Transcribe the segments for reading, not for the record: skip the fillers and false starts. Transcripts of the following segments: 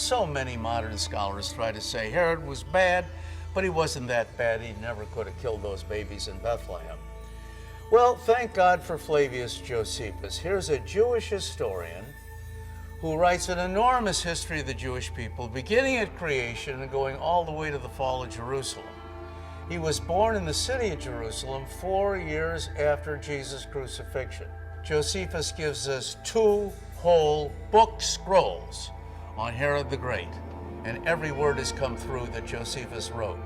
so many modern scholars try to say Herod was bad, but he wasn't that bad. He never could have killed those babies in Bethlehem. Well, thank God for Flavius Josephus. Here's a Jewish historian who writes an enormous history of the Jewish people, beginning at creation and going all the way to the fall of Jerusalem. He was born in the city of Jerusalem 4 years after Jesus' crucifixion. Josephus gives us 2 whole book scrolls on Herod the Great, and every word has come through that Josephus wrote.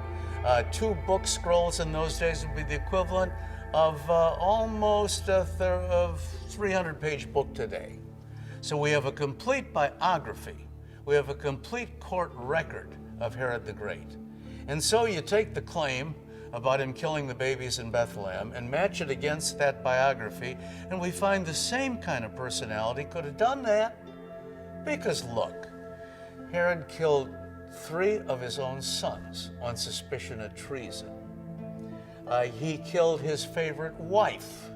2 book scrolls in those days would be the equivalent of almost a 300-page book today. So we have a complete biography. We have a complete court record of Herod the Great. And so you take the claim about him killing the babies in Bethlehem and match it against that biography, and we find the same kind of personality could have done that. Because look, Herod killed 3 of his own sons on suspicion of treason. He killed his favorite wife.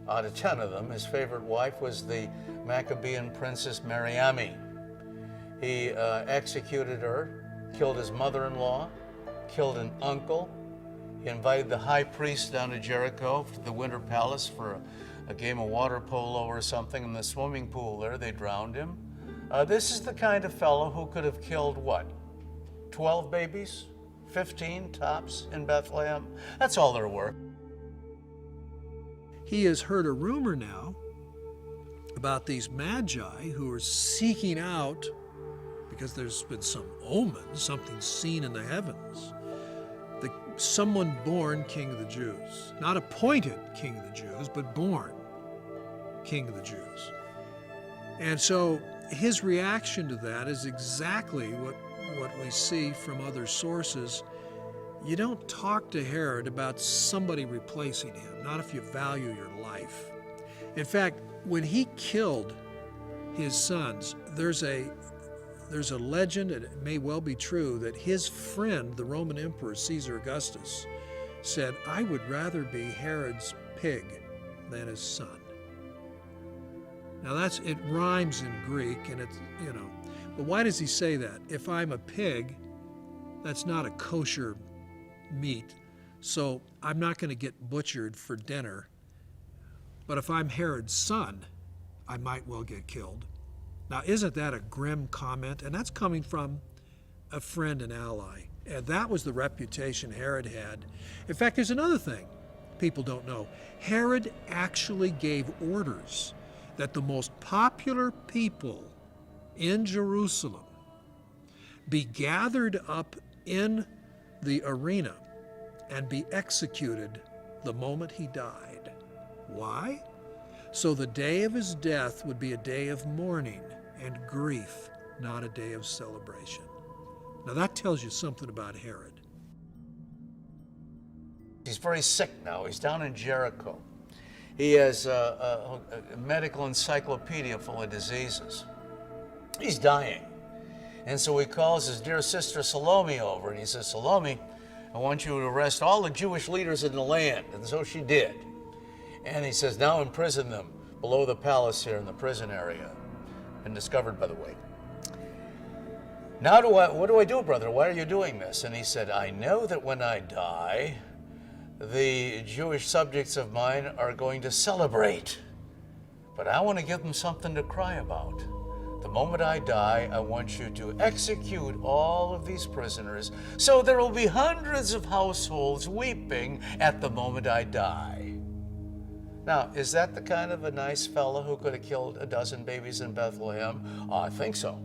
Out of 10 of them, his favorite wife was the Maccabean princess Mariamne. He executed her, killed his mother-in-law, killed an uncle. He invited the high priest down to Jericho to the Winter Palace for a game of water polo or something in the swimming pool there. They drowned him. This is the kind of fellow who could have killed what? 12 babies? 15 tops in Bethlehem? That's all there were. He has heard a rumor now about these magi who are seeking out, because there's been some omen, something seen in the heavens, someone born King of the Jews. Not appointed King of the Jews, but born King of the Jews. And so his reaction to that is exactly what we see from other sources. You don't talk to Herod about somebody replacing him, not if you value your life. In fact, when he killed his sons, there's a legend, and it may well be true, that his friend, the Roman Emperor Caesar Augustus, said, "I would rather be Herod's pig than his son." Now it rhymes in Greek, and it's, but why does he say that? If I'm a pig, that's not a kosher meat, so I'm not going to get butchered for dinner. But if I'm Herod's son, I might well get killed. Now, isn't that a grim comment? And that's coming from a friend and ally. And that was the reputation Herod had. In fact, there's another thing people don't know. Herod actually gave orders that the most popular people in Jerusalem be gathered up in the arena and be executed the moment he died. Why? So the day of his death would be a day of mourning and grief, not a day of celebration. Now that tells you something about Herod. He's very sick now. He's down in Jericho. He has a medical encyclopedia full of diseases. He's dying. And so he calls his dear sister Salome over, and he says, "Salome, I want you to arrest all the Jewish leaders in the land." And so she did. And he says, "Now imprison them below the palace here in the prison area." Been discovered, by the way. "Now what do I do, brother? Why are you doing this?" And he said, "I know that when I die, the Jewish subjects of mine are going to celebrate. But I want to give them something to cry about. The moment I die, I want you to execute all of these prisoners, so there will be hundreds of households weeping at the moment I die." Now, is that the kind of a nice fellow who could have killed a dozen babies in Bethlehem? I think so.